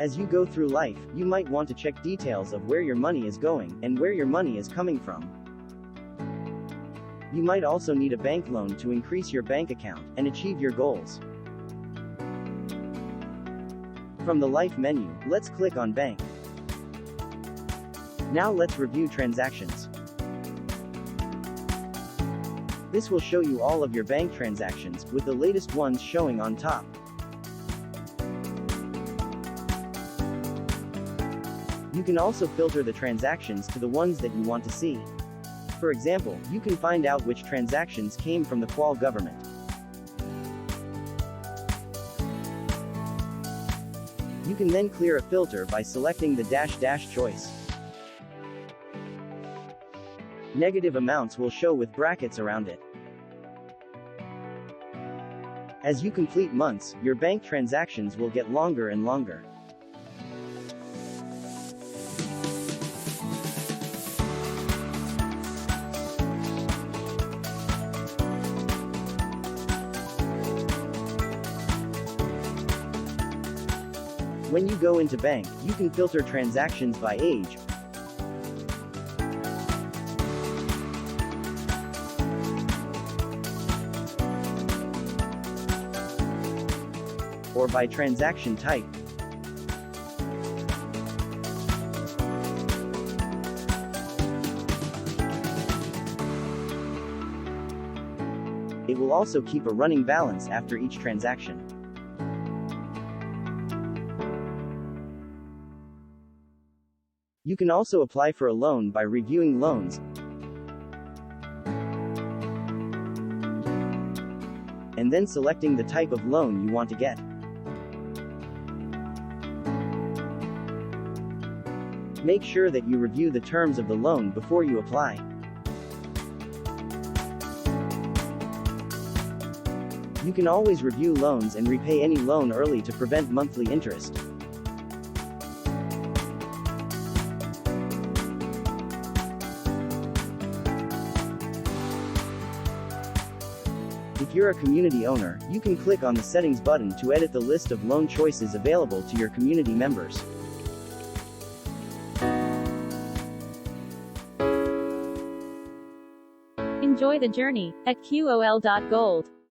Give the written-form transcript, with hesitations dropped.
As you go through life, you might want to check details of where your money is going, and where your money is coming from. You might also need a bank loan to increase your bank account, and achieve your goals. From the Life menu, let's click on Bank. Now let's review transactions. This will show you all of your bank transactions, with the latest ones showing on top. You can also filter the transactions to the ones that you want to see. For example, you can find out which transactions came from the Qual government. You can then clear a filter by selecting the -- choice. Negative amounts will show with brackets around it. As you complete months, your bank transactions will get longer and longer. When you go into bank, you can filter transactions by age, or by transaction type. It will also keep a running balance after each transaction. You can also apply for a loan by reviewing loans, and then selecting the type of loan you want to get. Make sure that you review the terms of the loan before you apply. You can always review loans and repay any loan early to prevent monthly interest. If you're a community owner, you can click on the Settings button to edit the list of loan choices available to your community members. Enjoy the journey at QOL.Gold.